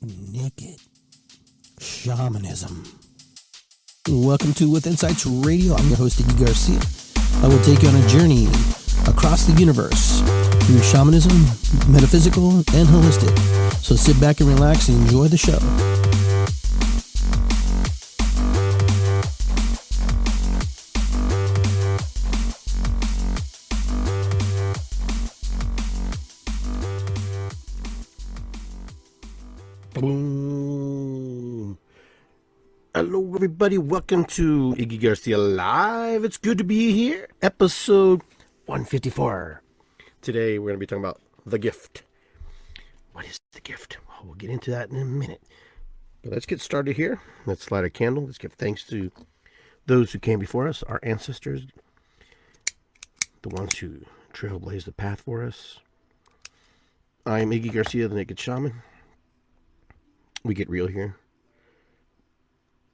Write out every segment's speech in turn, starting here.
Naked Shamanism. Welcome to With Insights Radio. I'm your host, Iggy Garcia. I will take you on a journey across the universe through shamanism, metaphysical, and holistic. So sit back and relax and enjoy the show. Boom. Hello, everybody. Welcome to Iggy Garcia Live. It's good to be here. Episode 154. Today, we're going to be talking about the gift. What is the gift? Well, we'll get into that in a minute. But let's get started here. Let's light a candle. Let's give thanks to those who came before us, our ancestors, the ones who trailblazed the path for us. I am Iggy Garcia, the Naked Shaman. We get real here.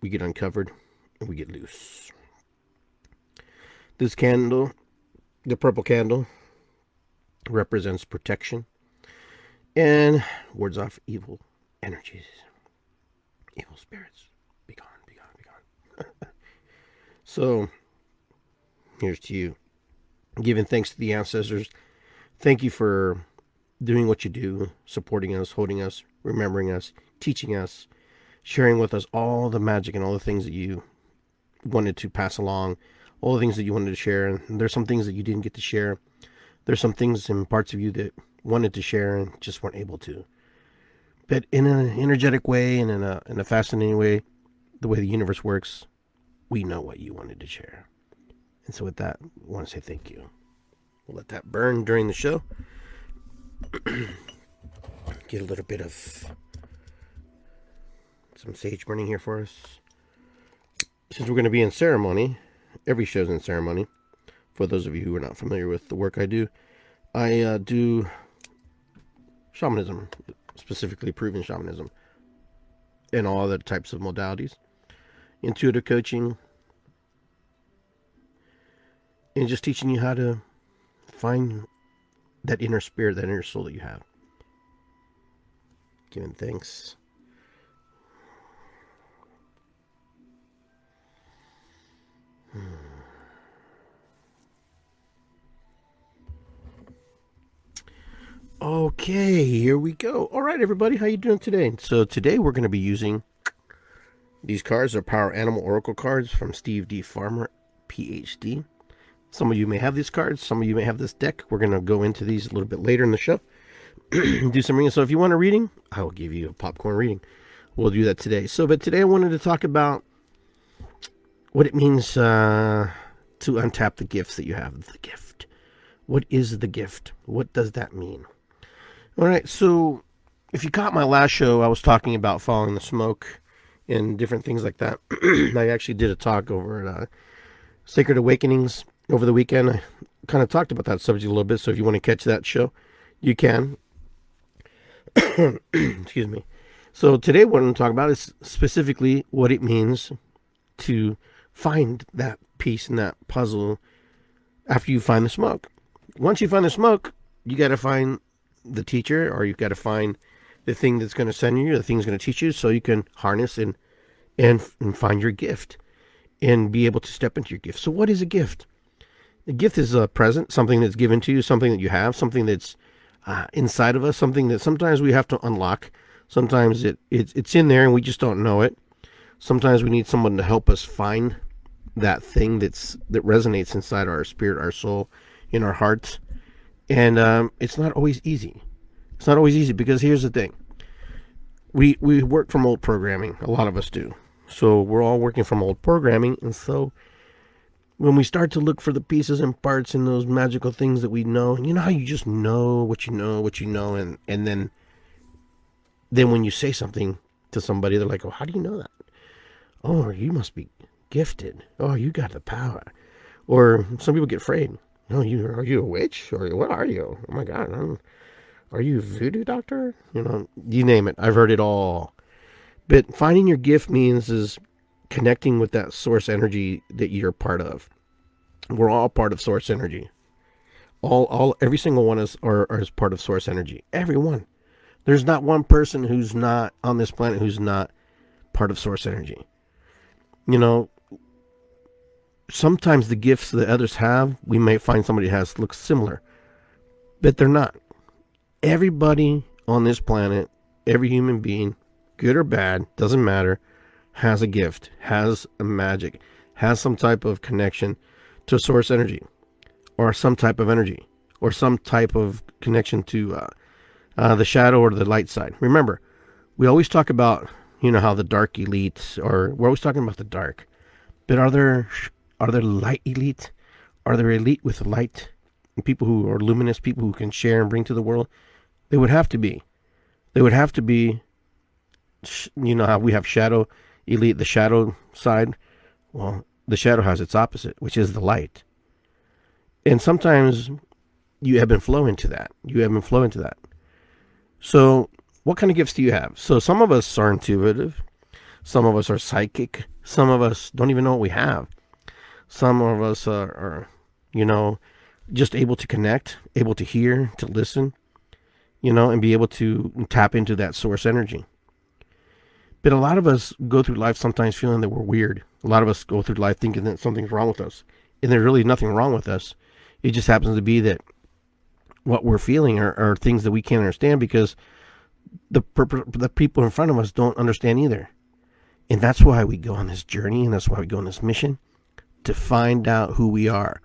We get uncovered, and we get loose. This candle, the purple candle, represents protection and wards off evil energies, evil spirits. Be gone, be gone, be gone. So, here's to you. Giving thanks to the ancestors. Thank you for doing what you do, supporting us, holding us, remembering us, teaching us, sharing with us all the magic and all the things that you wanted to pass along, all the things that you wanted to share. And there's some things that you didn't get to share. There's some things and parts of you that wanted to share and just weren't able to. But in an energetic way and in a fascinating way, the way the universe works, we know what you wanted to share. And so with that, I want to say thank you. We'll let that burn during the show. Get a little bit of some sage burning here for us. Since we're going to be in ceremony, every show's in ceremony. For those of you who are not familiar with the work I do shamanism, specifically proven shamanism, and all other types of modalities, intuitive coaching, and just teaching you how to find that inner spirit, that inner soul that you have. Giving thanks. Okay, here we go. All right, everybody, how you doing today? So today we're going to be using these cards. Are Power Animal Oracle cards from Steve D. Farmer, PhD. Some of you may have these cards. Some of you may have this deck. We're going to go into these a little bit later in the show. Do some reading. So if you want a reading, I will give you a popcorn reading. We'll do that today. But today I wanted to talk about what it means to untap the gifts that you have. The gift. What is the gift? What does that mean? All right, so if you caught my last show, I was talking about following the smoke and different things like that. I actually did a talk over at Sacred Awakenings over the weekend. I kind of talked about that subject a little bit, so if you want to catch that show, you can. Excuse me. So today what I'm going to talk about is specifically what it means to find that piece in that puzzle after you find the smoke. Once you find the smoke, you got to find the teacher, or you've got to find the thing that's going to send you, the thing that's going to teach you, so you can harness and find your gift and be able to step into your gift. So what is a gift? A gift is a present, something that's given to you, something that you have, something that's inside of us, something that sometimes we have to unlock. Sometimes it's in there and we just don't know it. Sometimes we need someone to help us find that thing that resonates inside our spirit, our soul, in our hearts. And it's not always easy. It's not always easy because here's the thing. We work from old programming. A lot of us do. So we're all working from old programming. And so when we start to look for the pieces and parts and those magical things that we know, you know how you just know what you know, and then when you say something to somebody, they're like, oh, how do you know that? Oh, you must be gifted. Oh, you got the power. Or some people get afraid. No, are you a witch? Or what are you? Oh my God. Are you a voodoo doctor? You know, you name it. I've heard it all. But finding your gift means is connecting with that source energy that you're part of. We're all part of source energy. Every single one is part of source energy. Everyone. There's not one person who's not on this planet who's not part of source energy. You know, sometimes the gifts that others have, we may find somebody has looks similar, but they're not. Everybody on this planet, every human being, good or bad, doesn't matter, has a gift, has a magic, has some type of connection to source energy, or some type of energy, or some type of connection to the shadow or the light side. Remember, we always talk about, you know, how the dark elites, or we're always talking about the dark, but are there light elite? Are there elite with light? And people who are luminous, people who can share and bring to the world? They would have to be. They would have to be, you know how we have shadow elite, the shadow side? Well, the shadow has its opposite, which is the light. And sometimes you ebb and flow into that. So what kind of gifts do you have? So some of us are intuitive. Some of us are psychic. Some of us don't even know what we have. Some of us are, you know, just able to connect, able to hear, to listen, you know, and be able to tap into that source energy. But a lot of us go through life sometimes feeling that we're weird. A lot of us go through life thinking that something's wrong with us. And there's really nothing wrong with us. It just happens to be that what we're feeling are things that we can't understand because the people in front of us don't understand either. And that's why we go on this journey, and that's why we go on this mission, to find out who we are.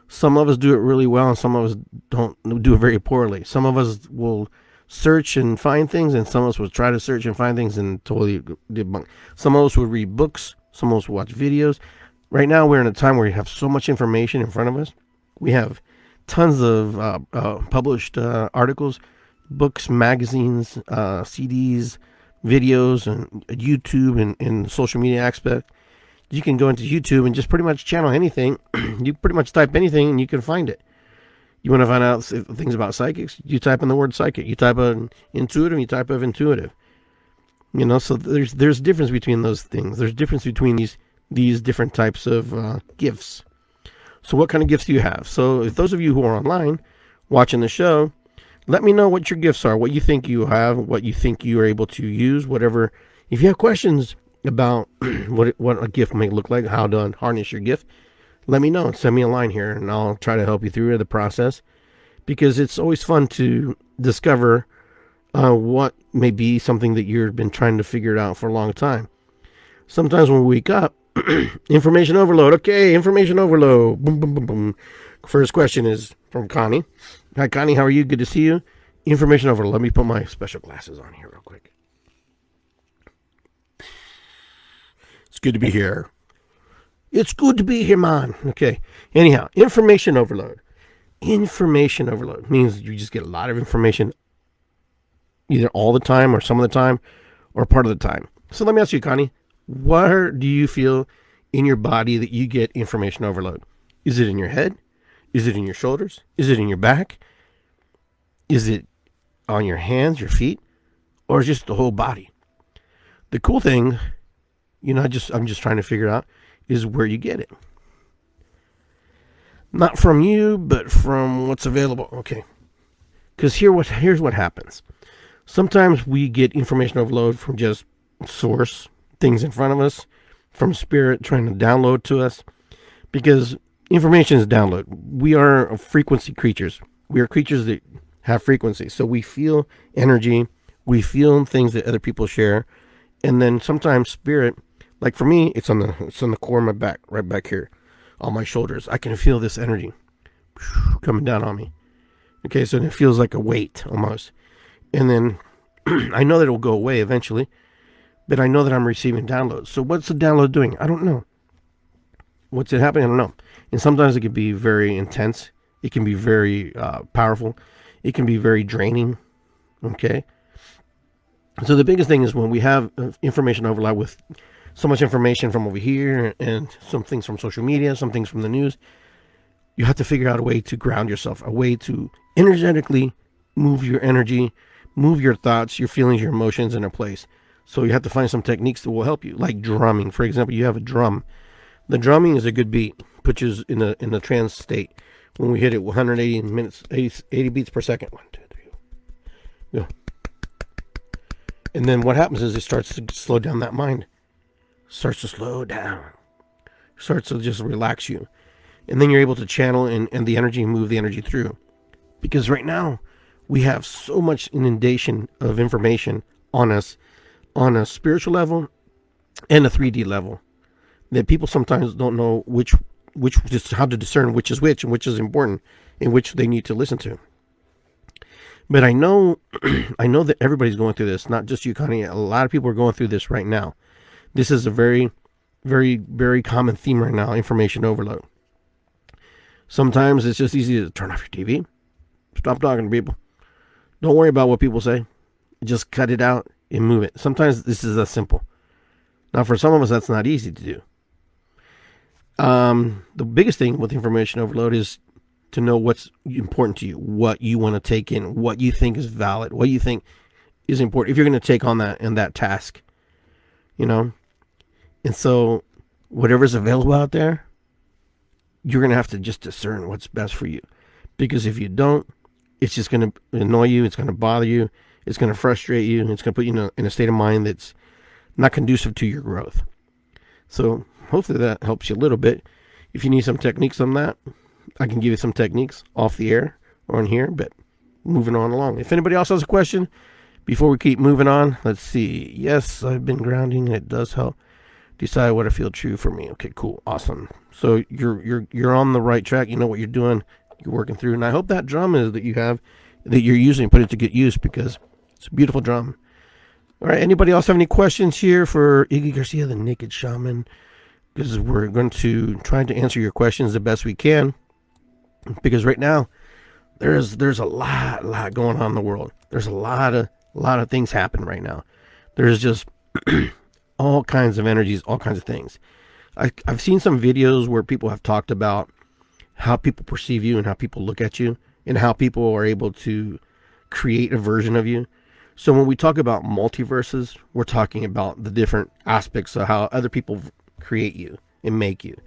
Some of us do it really well, and some of us don't do it very poorly. Some of us will search and find things, and some of us will try to search and find things and totally debunk. Some of us will read books. Some of us will watch videos. Right now, we're in a time where we have so much information in front of us. We have tons of published articles, books, magazines, CDs, videos, and YouTube and social media aspect. You can go into YouTube and just pretty much channel anything. You pretty much type anything and you can find it. You want to find out things about psychics? You type in the word psychic. You type in intuitive, you type of intuitive. You know, so there's difference between those things. There's difference between these different types of gifts. So what kind of gifts do you have? So if those of you who are online watching the show, let me know what your gifts are, what you think you have, what you think you are able to use, whatever. If you have questions about what a gift might look like, how to harness your gift, let me know. Send me a line here, and I'll try to help you through the process, because it's always fun to discover what may be something that you've been trying to figure out for a long time. Sometimes when we wake up, information overload. Okay, information overload. Boom, boom, boom, boom. First question is from Connie. Hi, Connie. How are you? Good to see you. Information overload. Let me put my special glasses on here real quick. It's good to be here. It's good to be here, man. Okay. Anyhow, information overload. Information overload means you just get a lot of information either all the time or some of the time or part of the time. So let me ask you, Connie, where do you feel in your body that you get information overload? Is it in your head? Is it in your shoulders? Is it in your back? Is it on your hands, your feet? Or just the whole body? The cool thing, you know, I'm just trying to figure out is where you get it. Not from you, but from what's available. Okay. Because here's what happens. Sometimes we get information overload from just source, things in front of us, from spirit trying to download to us, because information is download. We are frequency creatures. We are creatures that have frequency. So we feel energy, we feel things that other people share, and then sometimes spirit, like for me, it's on the core of my back, right back here, on my shoulders. I can feel this energy coming down on me. Okay, so it feels like a weight almost. And then I know that it will go away eventually, but I know that I'm receiving downloads. So what's the download doing? I don't know. What's it happening? I don't know. And sometimes it can be very intense. It can be very powerful. It can be very draining. Okay. So the biggest thing is when we have information overload with so much information from over here and some things from social media, some things from the news, you have to figure out a way to ground yourself, a way to energetically move your energy, move your thoughts, your feelings, your emotions in a place. So you have to find some techniques that will help you, like drumming. For example, you have a drum. The drumming is a good beat, puts you in the trance state. When we hit it 180 minutes, 80 beats per second. 1, 2, 3, go. And then what happens is it starts to slow down that mind. Starts to slow down. Starts to just relax you. And then you're able to channel and the energy, move the energy through. Because right now, we have so much inundation of information on us on a spiritual level and a 3D level that people sometimes don't know which just how to discern which is which and which is important and which they need to listen to. But I know I know that everybody's going through this, not just you, Connie. A lot of people are going through this right now. This is a very, very, very common theme right now, information overload. Sometimes it's just easy to turn off your TV. Stop talking to people. Don't worry about what people say. Just cut it out and move it. Sometimes this is that simple. Now, for some of us, that's not easy to do. The biggest thing with information overload is to know what's important to you, what you want to take in, what you think is valid, what you think is important. If you're going to take on that task, And so whatever's available out there, you're going to have to just discern what's best for you. Because if you don't, it's just going to annoy you. It's going to bother you. It's going to frustrate you. It's going to put you in a state of mind that's not conducive to your growth. So hopefully that helps you a little bit. If you need some techniques on that, I can give you some techniques off the air or on here, but moving on along. If anybody else has a question before we keep moving on, let's see. Yes, I've been grounding. It does help decide what I feel true for me. Okay, cool. Awesome. So you're on the right track. You know what you're doing. You're working through. And I hope that drum is that you have, that you're using, put it to good use, because it's a beautiful drum. All right. Anybody else have any questions here for Iggy Garcia, the Naked Shaman? Because we're going to try to answer your questions the best we can. Because right now, there's a lot going on in the world. There's a lot of things happening right now. There's just all kinds of energies, all kinds of things. I've seen some videos where people have talked about how people perceive you and how people look at you and how people are able to create a version of you. So when we talk about multiverses, we're talking about the different aspects of how other people create you and make you.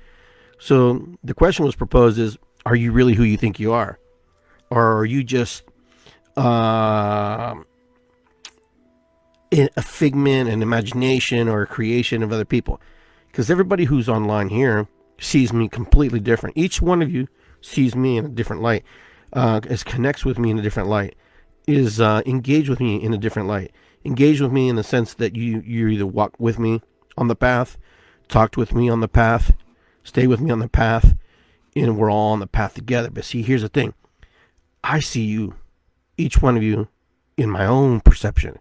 So the question was proposed is, are you really who you think you are? Or are you just a figment, an imagination, or a creation of other people? Because everybody who's online here sees me completely different. Each one of you sees me in a different light, connects with me in a different light, is engaged with me in a different light. Engaged with me in the sense that you either walk with me on the path, talked with me on the path, stay with me on the path, and we're all on the path together. But see, here's the thing. I see you, each one of you, in my own perception,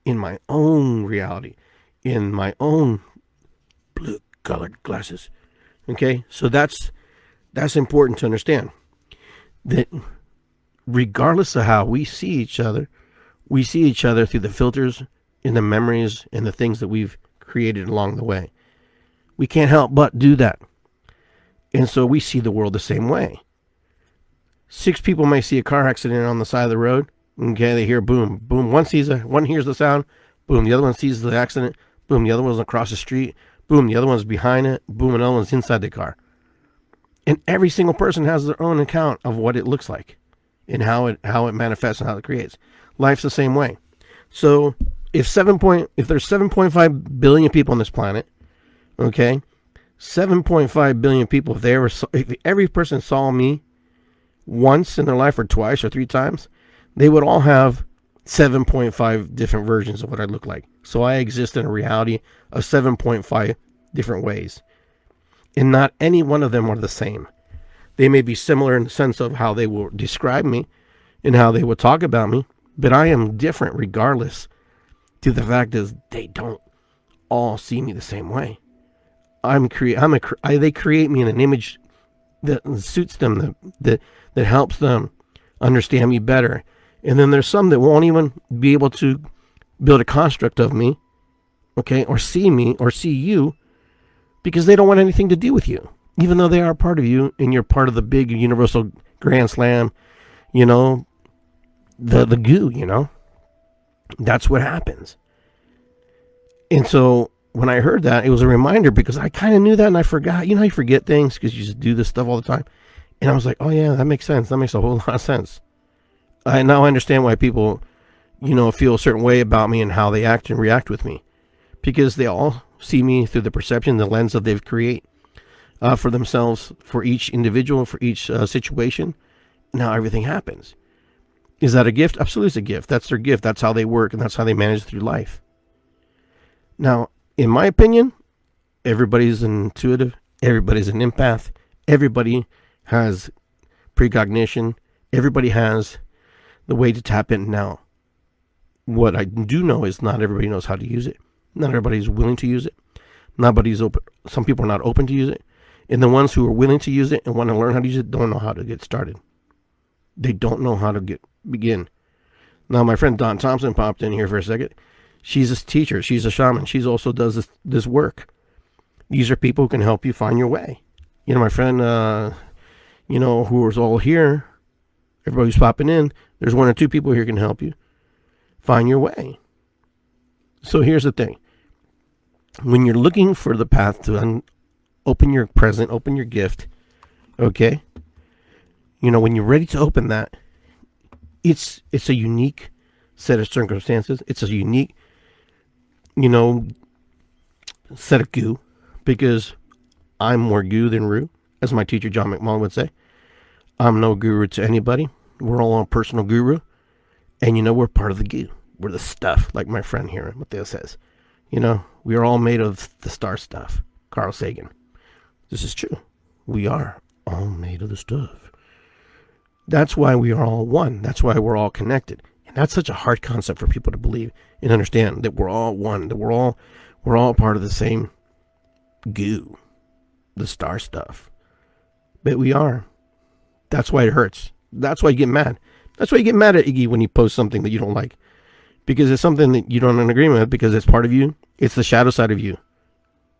in my own reality, in my own blue-colored glasses. Okay? So that's important to understand. That regardless of how we see each other through the filters and the memories and the things that we've created along the way. We can't help but do that. And so we see the world the same way. 6 people may see a car accident on the side of the road. Okay, they hear boom, boom. One hears the sound, boom. The other one sees the accident, boom. The other one's across the street, boom. The other one's behind it, boom. Another one's inside the car. And every single person has their own account of what it looks like and how it manifests and how it creates. Life's the same way. So if there's 7.5 billion people on this planet, okay, 7.5 billion people, if every person saw me once in their life or twice or 3 times, they would all have 7.5 different versions of what I look like. So I exist in a reality of 7.5 different ways. And not any one of them are the same. They may be similar in the sense of how they will describe me and how they will talk about me, but I am different regardless, to the fact is they don't all see me the same way. They create me in an image that suits them, that helps them understand me better. And then there's some that won't even be able to build a construct of me, okay, or see me or see you, because they don't want anything to do with you, even though they are part of you and you're part of the big universal grand slam, the goo, That's what happens. And so when I heard that, it was a reminder, because I kind of knew that and I forgot. You know how you forget things because you just do this stuff all the time? And I was like, oh yeah, that makes sense. That makes a whole lot of sense. Now I understand why people feel a certain way about me and how they act and react with me, because they all see me through the perception, the lens that they've create for themselves, for each individual, for each situation. Now everything happens. Is that a gift? Absolutely, it's a gift. That's their gift. That's how they work, and that's how they manage through life. Now, in my opinion, everybody's intuitive. Everybody's an empath. Everybody has precognition. Everybody has the way to tap in. Now, what I do know is not everybody knows how to use it. Not everybody's willing to use it. Nobody's open. Some people are not open to use it. And the ones who are willing to use it and want to learn how to use it don't know how to get started. They don't know how to begin. Now, my friend Dawn Thompson popped in here for a second. She's a teacher. She's a shaman. She also does this work. These are people who can help you find your way. My friend, who is all here, everybody's popping in, there's one or two people here who can help you find your way. So here's the thing. When you're looking for the path to open your present, open your gift, okay? When you're ready to open that, it's a unique set of circumstances. It's a unique, set of goo, because I'm more goo than Roo, as my teacher John McMullen would say. I'm no guru to anybody. We're all a personal guru. And we're part of the goo. We're the stuff, like my friend here, Mateo says. We are all made of the star stuff. Carl Sagan. This is true. We are all made of the stuff. That's why we are all one. That's why we're all connected. And that's such a hard concept for people to believe and understand, that we're all one, that we're all part of the same goo, the star stuff. But we are. That's why it hurts. That's why you get mad. That's why you get mad at Iggy when he posts something that you don't like. Because it's something that you don't in agreement with, because it's part of you. It's the shadow side of you.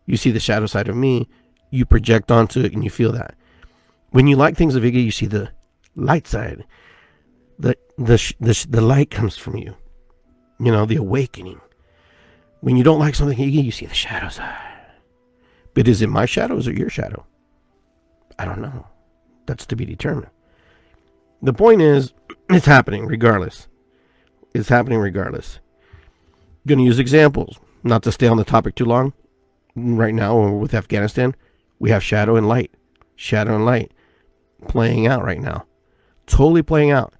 You see the shadow side of me. You project onto it and you feel that. When you like things of Iggy, you see the light side. The light comes from you. The awakening. When you don't like something Iggy, you see the shadow side. But is it my shadow or is it your shadow? I don't know. That's to be determined. The point is, it's happening regardless. It's happening regardless. I'm going to use examples, not to stay on the topic too long. Right now, with Afghanistan, we have shadow and light. Shadow and light playing out right now. Totally playing out.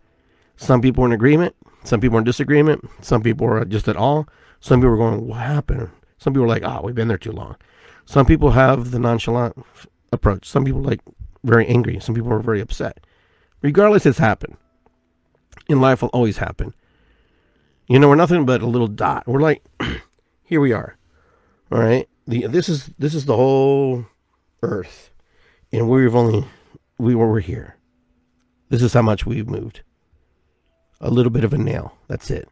Some people are in agreement. Some people are in disagreement. Some people are just at all. Some people are going, what happened? Some people are like, we've been there too long. Some people have the nonchalant approach. Some people are like very angry. Some people are very upset. Regardless, it's happened. In life will always happen. We're nothing but a little dot. We're like, here we are. All right. This is the whole earth. And we're here. This is how much we've moved. A little bit of a nail. That's it.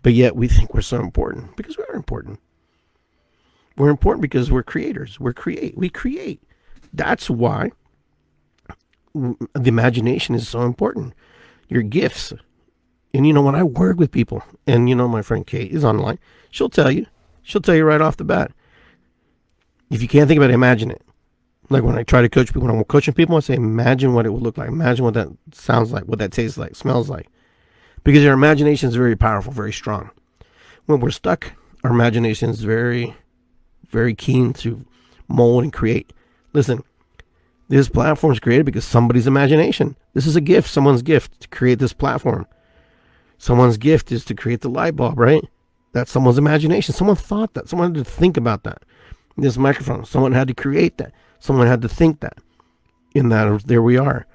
But yet we think we're so important, because we are important. We're important because we're creators. We create. That's why the imagination is so important. Your gifts. And when I work with people, and my friend Kate is online, she'll tell you right off the bat. If you can't think about it, imagine it. Like when I try to coach people, when I'm coaching people, I say, imagine what it would look like. Imagine what that sounds like, what that tastes like, smells like. Because your imagination is very powerful, very strong. When we're stuck, our imagination is very, very keen to mold and create. Listen, this platform is created because somebody's imagination. This is a gift, someone's gift to create this platform. Someone's gift is to create the light bulb, right? That's someone's imagination. Someone thought that. Someone had to think about that. This microphone, someone had to create that. Someone had to think that. In that, there we are.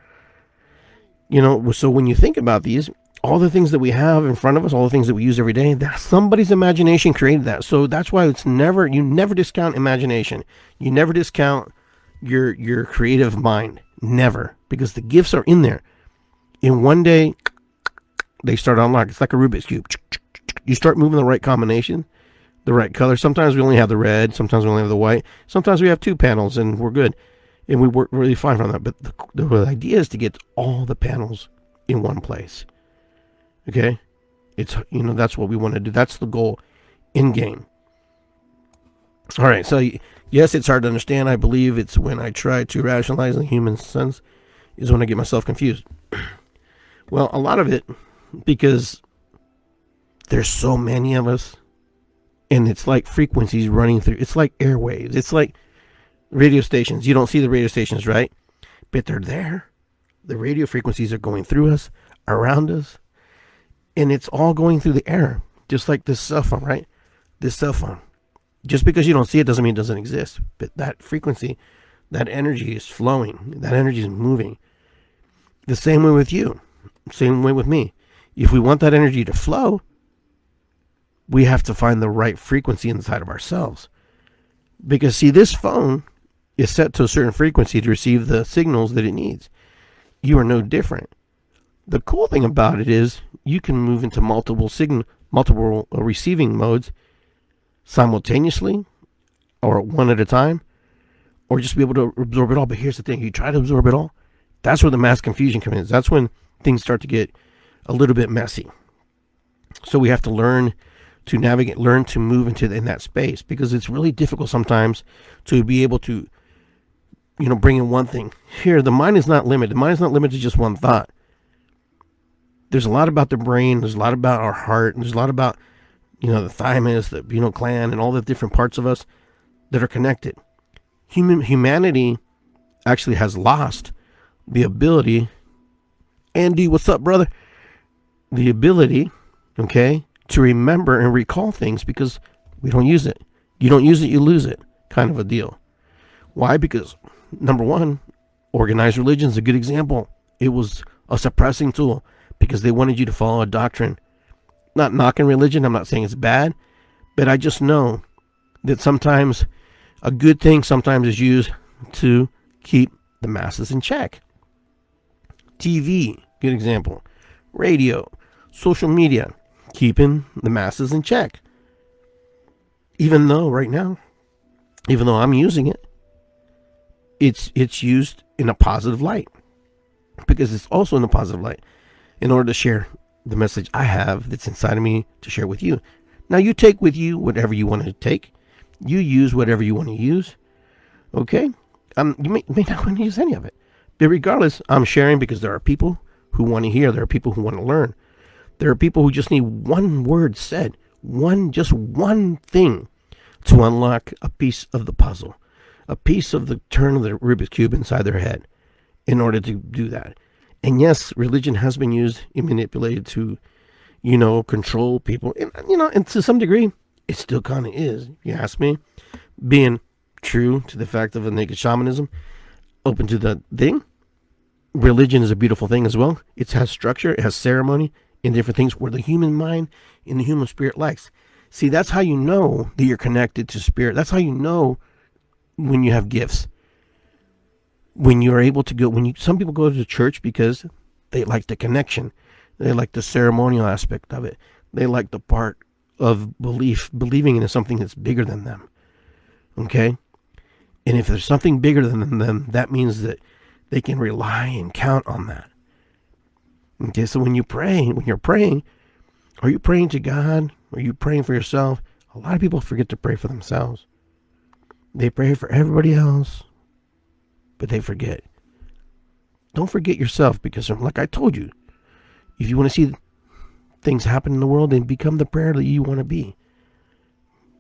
So when you think about these, all the things that we have in front of us, all the things that we use every day, that somebody's imagination created that. So that's why you never discount imagination. You never discount your creative mind. Never. Because the gifts are in there. And one day, they start unlocked. It's like a Rubik's Cube. You start moving the right combination, the right color. Sometimes we only have the red. Sometimes we only have the white. Sometimes we have two panels and we're good. And we work really fine from that. But the idea is to get all the panels in one place. Okay? It's, that's what we want to do. That's the goal in game. All right. So, yes, it's hard to understand. I believe it's when I try to rationalize the human sense is when I get myself confused. Well, a lot of it, because There's so many of us, and it's like frequencies running through. It's like airwaves. It's like radio stations. You don't see the radio stations, right? But they're there. The radio frequencies are going through us, around us, and it's all going through the air, just like this cell phone, right? This cell phone. Just because you don't see it doesn't mean it doesn't exist. But that frequency, that energy is flowing. That energy is moving. The same way with you. Same way with me. If we want that energy to flow, we have to find the right frequency inside of ourselves. Because, see, this phone is set to a certain frequency to receive the signals that it needs. You are no different. The cool thing about it is you can move into multiple receiving modes simultaneously, or one at a time, or just be able to absorb it all. But here's the thing: you try to absorb it all, that's where the mass confusion comes in. That's when things start to get a little bit messy. So we have to learn to navigate, learn to move in that space, because it's really difficult sometimes to be able to, bring in one thing. Here, the mind is not limited. The mind is not limited to just one thought. There's a lot about the brain. There's a lot about our heart. And there's a lot about, the thymus, the pineal gland, and all the different parts of us that are connected. Humanity actually has lost the ability. Andy, what's up, brother? The ability, to remember and recall things, because we don't use it. You don't use it, you lose it, kind of a deal. Why? Because, number one, organized religion is a good example. It was a suppressing tool because they wanted you to follow a doctrine. Not knocking religion, I'm not saying it's bad, but I just know that sometimes a good thing sometimes is used to keep the masses in check. TV, good example. Radio, social media, keeping the masses in check. Even though right now, even though I'm using it, it's used in a positive light, because it's also in a positive light in order to share the message I have that's inside of me to share with you. Now, you take with you whatever you want to take. You use whatever you want to use. Okay? You may not want to use any of it. But regardless, I'm sharing because there are people who want to hear. There are people who want to learn. There are people who just need one word said. Just one thing to unlock a piece of the puzzle. A piece of the turn of the Rubik's Cube inside their head in order to do that. And yes, religion has been used and manipulated to, control people. And to some degree, it still kind of is, if you ask me. Being true to the fact of a naked shamanism, open to the thing. Religion is a beautiful thing as well. It has structure, it has ceremony, and different things where the human mind and the human spirit likes. See, that's how you know that you're connected to spirit. That's how you know when you have gifts. When you're able to go, some people go to church because they like the connection. They like the ceremonial aspect of it. They like the part of believing in something that's bigger than them. Okay? And if there's something bigger than them, that means that they can rely and count on that. Okay, so when you're praying, are you praying to God? Are you praying for yourself? A lot of people forget to pray for themselves. They pray for everybody else, but they forget. Don't forget yourself, because like I told you, if you want to see things happen in the world, then become the prayer that you want to be.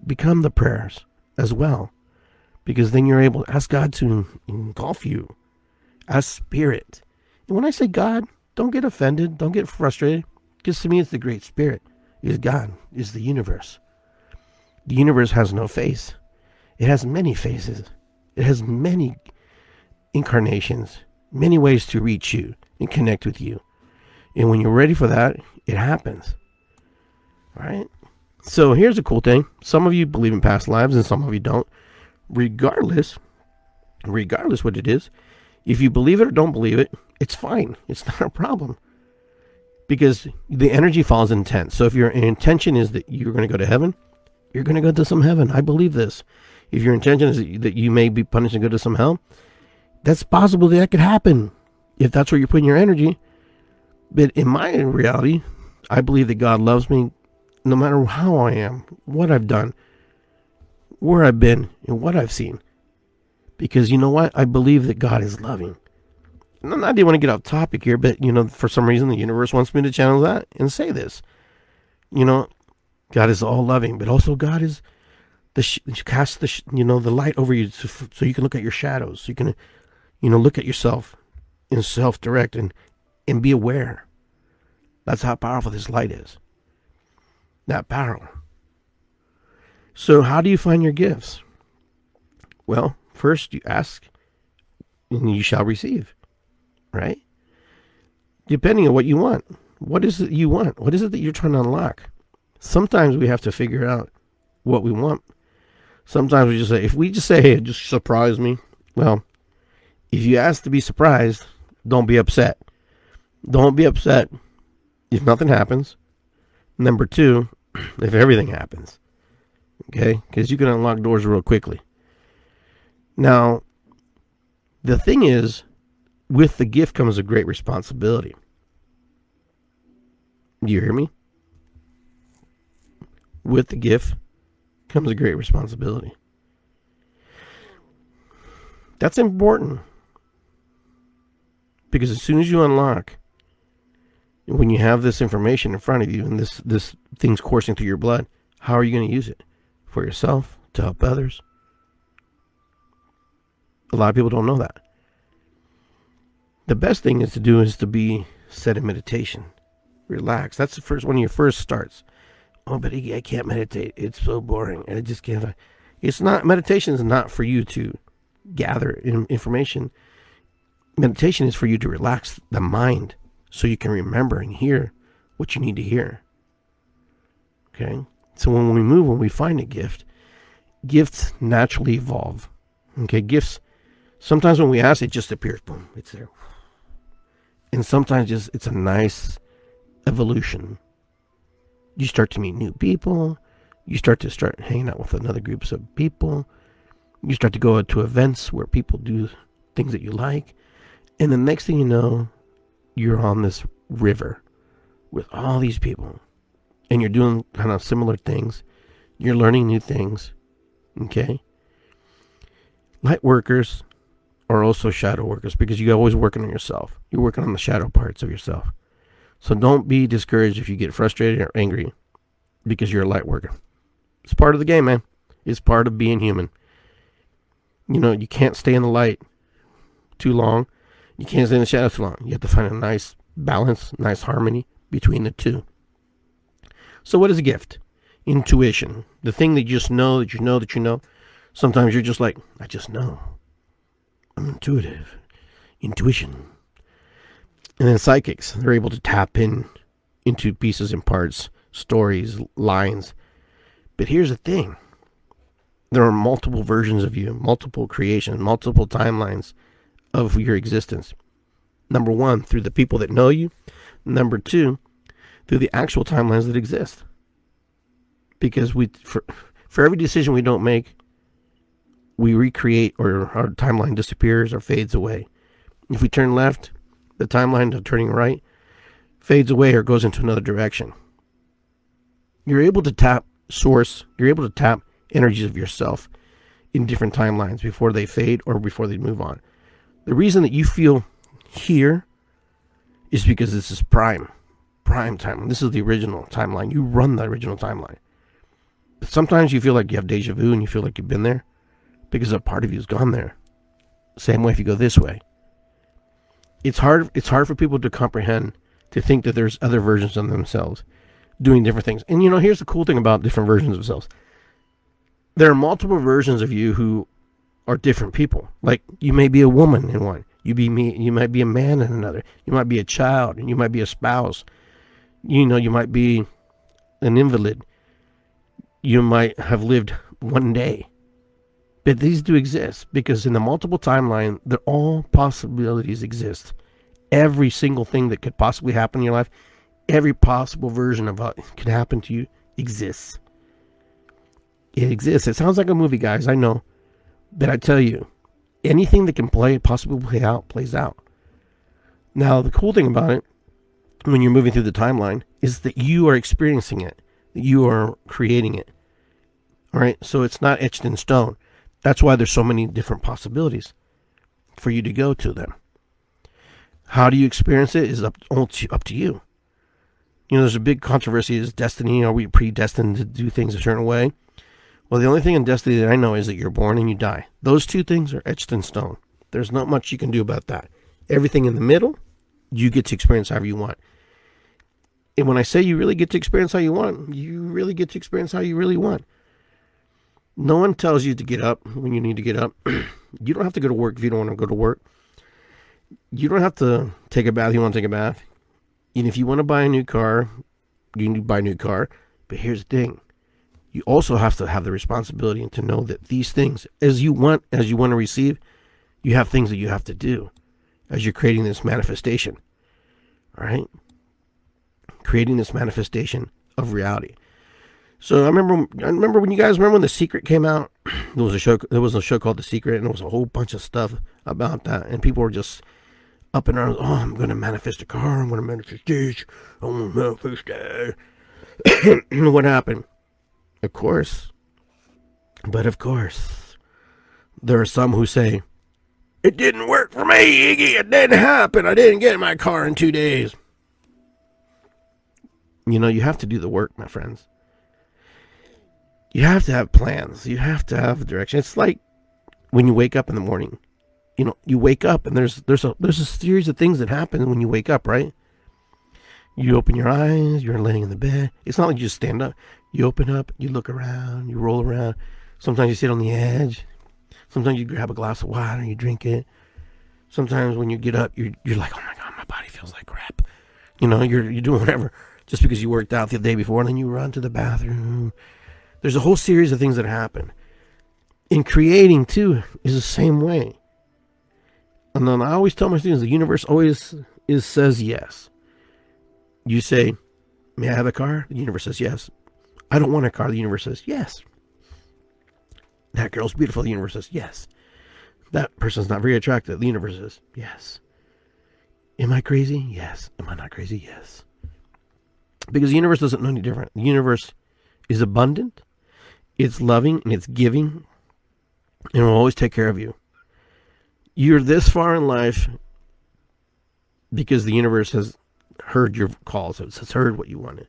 Become the prayers as well, because then you're able to ask God to engulf you as spirit. And when I say God, don't get offended, don't get frustrated, because to me it's the Great Spirit. It's God, it's the universe. The universe has no face. It has many faces. It has many incarnations, many ways to reach you and connect with you. And when you're ready for that, it happens. All right? So here's a cool thing. Some of you believe in past lives and some of you don't. Regardless what it is, if you believe it or don't believe it, it's fine. It's not a problem. Because the energy falls intent. So if your intention is that you're going to go to heaven, you're going to go to some heaven. I believe this. If your intention is that you may be punished and go to some hell, that's possible that could happen if that's where you're putting your energy. But in my reality, I believe that God loves me no matter how I am, what I've done, where I've been, and what I've seen. Because you know what? I believe that God is loving. And I didn't want to get off topic here, but, for some reason the universe wants me to channel that and say this. God is all loving, but also God is cast the light over you so you can look at your shadows. So you can, look at yourself and self-direct and be aware. That's how powerful this light is. That power. So how do you find your gifts? Well, first you ask and you shall receive, right? Depending on what you want. What is it you want? What is it that you're trying to unlock? Sometimes we have to figure out what we want. Sometimes if we just say, hey, just surprise me. Well, if you ask to be surprised, don't be upset. Don't be upset if nothing happens. Number two, if everything happens. Okay? Because you can unlock doors real quickly. Now, the thing is, with the gift comes a great responsibility. Do you hear me? With the gift comes a great responsibility. That's important. Because as soon as you unlock, when you have this information in front of you and this thing's coursing through your blood, how are you going to use it? For yourself? To help others? A lot of people don't know that. The best thing is to be set in meditation. Relax. That's the first one of your first starts. Oh, but I can't meditate. It's so boring. I just can't. It's not. Meditation is not for you to gather information. Meditation is for you to relax the mind so you can remember and hear what you need to hear. Okay? So when we find a gift, gifts naturally evolve. Okay? Gifts, sometimes when we ask, it just appears. Boom. It's there. And sometimes it's a nice evolution. You start to meet new people. You start hanging out with another groups of people. You start to go to events where people do things that you like. And the next thing you know, you're on this river with all these people. And you're doing kind of similar things. You're learning new things. Okay? Light workers are also shadow workers because you're always working on yourself. You're working on the shadow parts of yourself. So don't be discouraged if you get frustrated or angry because you're a light worker. It's part of the game, man. It's part of being human. You can't stay in the light too long. You can't stay in the shadow too long. You have to find a nice balance, nice harmony between the two. So what is a gift? Intuition. The thing that you just know that you know that you know. Sometimes you're just like, I just know. I'm intuitive. Intuition. And then psychics, they're able to tap into pieces and parts, stories, lines. But here's the thing. There are multiple versions of you, multiple creations, multiple timelines of your existence. Number one, through the people that know you. Number two, through the actual timelines that exist. Because for every decision we don't make, we recreate, or our timeline disappears or fades away. If we turn left, the timeline of turning right fades away or goes into another direction. You're able to tap source. You're able to tap energies of yourself in different timelines before they fade or before they move on. The reason that you feel here is because this is prime time. This is the original timeline. You run the original timeline. But sometimes you feel like you have deja vu and you feel like you've been there because a part of you's gone there. Same way if you go this way. It's hard for people to comprehend, to think that there's other versions of themselves doing different things. And here's the cool thing about different versions of themselves. There are multiple versions of you who are different people. Like, you may be a woman in one. You might be a man in another. You might be a child, and you might be a spouse. You might be an invalid. You might have lived one day. But these do exist because in the multiple timeline, all possibilities exist. Every single thing that could possibly happen in your life, every possible version of what could happen to you exists. It exists. It sounds like a movie, guys, I know. But I tell you, anything that can possibly play out, plays out. Now, the cool thing about it, when you're moving through the timeline, is that you are experiencing it. That you are creating it. All right? So it's not etched in stone. That's why there's so many different possibilities for you to go to them. How do you experience it is up to you. There's a big controversy: is destiny? Are we predestined to do things a certain way? Well, the only thing in destiny that I know is that you're born and you die. Those two things are etched in stone. There's not much you can do about that. Everything in the middle, you get to experience however you want. And when I say you really get to experience how you want, you really get to experience how you really want. No one tells you to get up when you need to get up. You don't have to go to work if you don't want to go to work. You don't have to take a bath if you want to take a bath. And if you want to buy a new car, you need to buy a new car. But here's the thing. You also have to have the responsibility and to know that these things, as you want to receive, you have things that you have to do as you're creating this manifestation. All right? Creating this manifestation of reality. So I remember when you guys remember when The Secret came out. There was a show called The Secret, and there was a whole bunch of stuff about that, and people were just up in arms. Oh, I'm going to manifest a car. I'm going to manifest this. I'm going to manifest that. What happened? Of course, there are some who say, it didn't work for me, Iggy. It didn't happen. I didn't get my car in 2 days. You have to do the work, my friends. You have to have plans. You have to have direction. It's like when you wake up in the morning. You wake up and there's a series of things that happen when you wake up, right? You open your eyes, you're laying in the bed. It's not like you just stand up. You open up, you look around, you roll around. Sometimes you sit on the edge. Sometimes you grab a glass of water and you drink it. Sometimes when you get up, you're like, oh my God, my body feels like crap. You're doing whatever just because you worked out the day before, and then you run to the bathroom. There's a whole series of things that happen. In creating, too, is the same way. And then I always tell my students, the universe always says yes. You say, may I have a car? The universe says yes. I don't want a car. The universe says yes. That girl's beautiful. The universe says yes. That person's not very attractive. The universe says yes. Am I crazy? Yes. Am I not crazy? Yes. Because the universe doesn't know any different. The universe is abundant. It's loving and it's giving. And it will always take care of you. You're this far in life because the universe has heard your calls. It has heard what you wanted.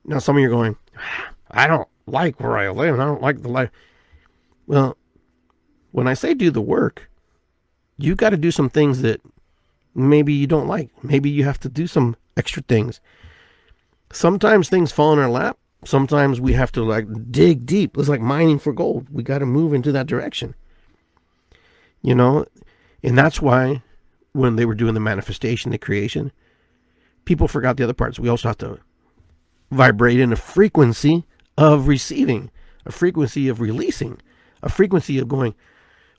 Now some of you are going, I don't like where I live. I don't like the life. Well, when I say do the work, you got to do some things that maybe you don't like. Maybe you have to do some extra things. Sometimes things fall in our lap. Sometimes we have to dig deep. It's like mining for gold. We got to move into that direction. And that's why when they were doing the manifestation, the creation, people forgot the other parts. We also have to vibrate in a frequency of receiving, a frequency of releasing, a frequency of going,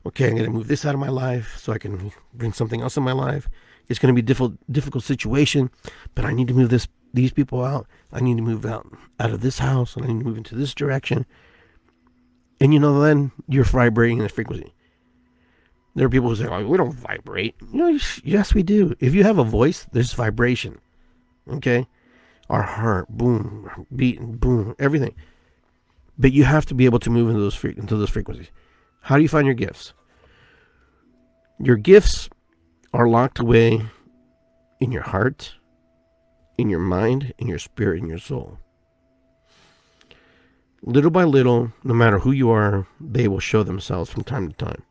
okay, I'm going to move this out of my life so I can bring something else in my life. It's going to be a difficult situation, but I need to move these people out. I need to move out of this house, and I need to move into this direction. And then you're vibrating in a frequency. There are people who say, oh, we don't vibrate. Yes, we do. If you have a voice, there's vibration. Okay? Our heart, boom, beating, boom, everything. But you have to be able to move into those frequencies. How do you find your gifts? Your gifts are locked away in your heart, in your mind, in your spirit, in your soul. Little by little, no matter who you are, they will show themselves from time to time.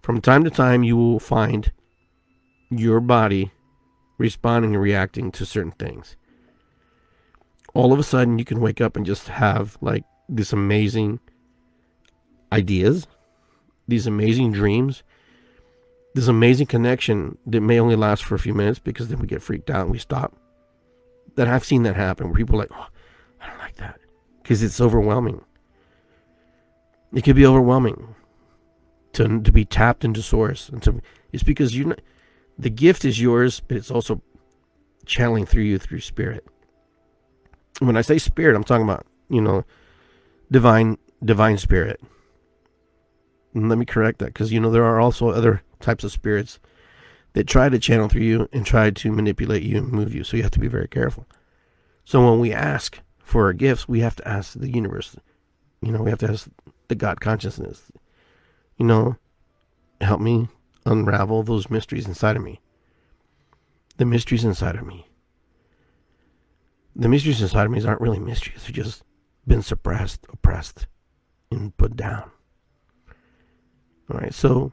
From time to time, you will find your body responding and reacting to certain things. All of a sudden, you can wake up and just have this amazing ideas, these amazing dreams, this amazing connection that may only last for a few minutes because then we get freaked out and we stop. That I've seen that happen where people are like, oh, I don't like that because it's overwhelming. It could be overwhelming to be tapped into source. It's because the gift is yours, but it's also channeling through you through spirit. When I say spirit, I'm talking about, divine spirit. And let me correct that because, there are also other types of spirits that try to channel through you and try to manipulate you and move you. So you have to be very careful. So when we ask for our gifts, we have to ask the universe. We have to ask the God consciousness. Help me unravel those mysteries inside of me. The mysteries inside of me. the mysteries inside of me aren't really mysteries. They've just been suppressed, oppressed, and put down. All right, so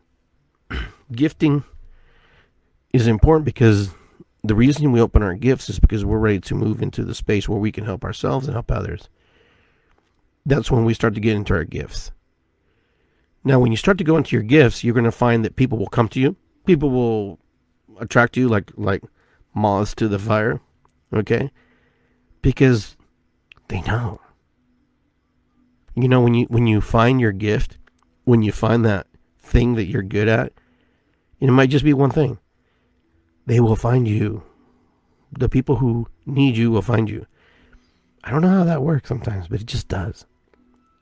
gifting is important because the reason we open our gifts is because we're ready to move into the space where we can help ourselves and help others. That's when we start to get into our gifts. Now, when you start to go into your gifts, you're going to find that people will come to you. People will attract you like moths to the fire, okay? Because they know. You know, when you find your gift, when you find that thing that you're good at, and it might just be one thing, they will find you. The people who need you will find you. I don't know how that works sometimes, but it just does.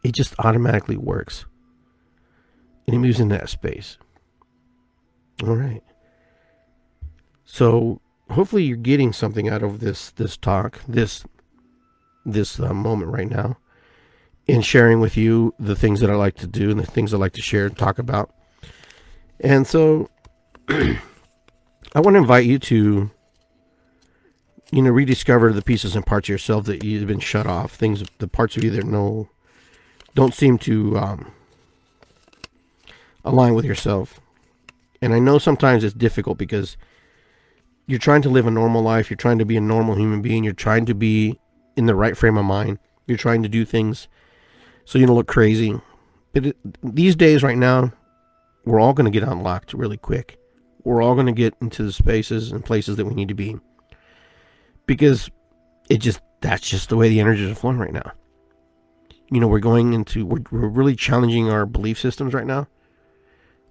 It just automatically works. And it moves into that space. All right. So hopefully you're getting something out of this talk, this moment right now, in sharing with you the things that I like to do and the things I like to share and talk about. And so I want to invite you to, rediscover the pieces and parts of yourself that you've been shut off, the parts of you that don't seem to align with yourself. And I know sometimes it's difficult because you're trying to live a normal life. You're trying to be a normal human being. You're trying to be in the right frame of mind. You're trying to do things so you don't look crazy. But these days right now, we're all going to get unlocked really quick. We're all going to get into the spaces and places that we need to be. Because that's just the way the energies are flowing right now. We're really challenging our belief systems right now.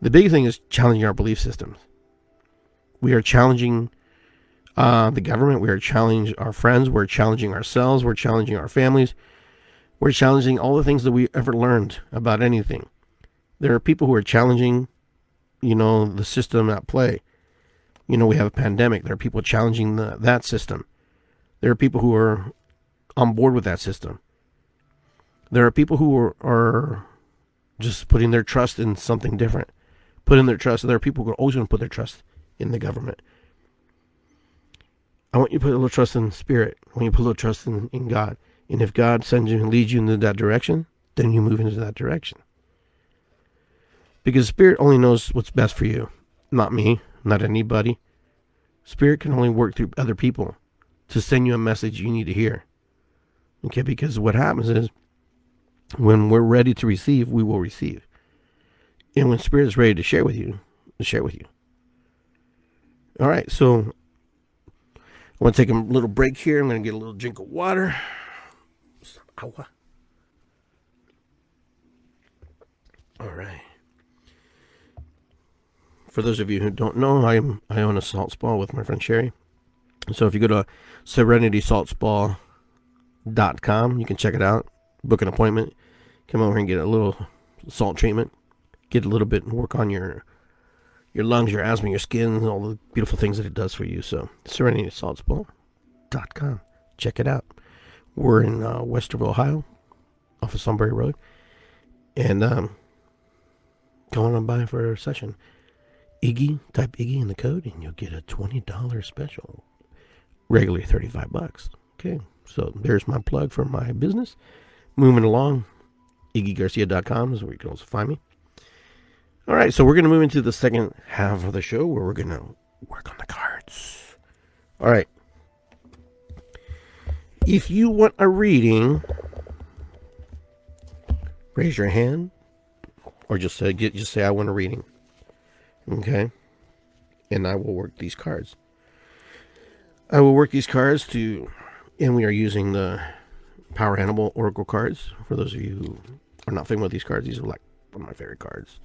The big thing is challenging our belief systems. We are challenging the government. We are challenging our friends. We're challenging ourselves. We're challenging our families. We're challenging all the things that we ever learned about anything. There are people who are challenging, the system at play. We have a pandemic. There are people challenging that system. There are people who are on board with that system. There are people who are just putting their trust in something different. Putting their trust. There are people who are always going to put their trust in the government. I want you to put a little trust in spirit. I want you to put a little trust in God. And if God sends you and leads you into that direction, then you move into that direction. Because spirit only knows what's best for you. Not me, not anybody. Spirit can only work through other people to send you a message you need to hear. Okay, because what happens is, when we're ready to receive, we will receive. And when spirit is ready to share with you, to share with you. All right, so I want to take a little break here. I'm going to get a little drink of water. All right. For those of you who don't know, I own a salt spa with my friend Sherry. So if you go to serenitysaltspa.com, you can check it out. Book an appointment. Come over and get a little salt treatment. Get a little bit and work on your lungs, your asthma, your skin, and all the beautiful things that it does for you. So serenitysaltspa.com. Check it out. We're in Westerville, Ohio, off of Sunbury Road. And go on by for a session. Type Iggy in the code, and you'll get a $20 special. Regularly $35. Okay, so there's my plug for my business. Moving along, IggyGarcia.com is where you can also find me. All right, so we're going to move into the second half of the show where we're going to work on the cards. All right. If you want a reading, raise your hand, or just say I want a reading. Okay, and I will work these cards. And we are using the Power Animal Oracle cards. For those of you who are not familiar with these cards, these are like one of my favorite cards.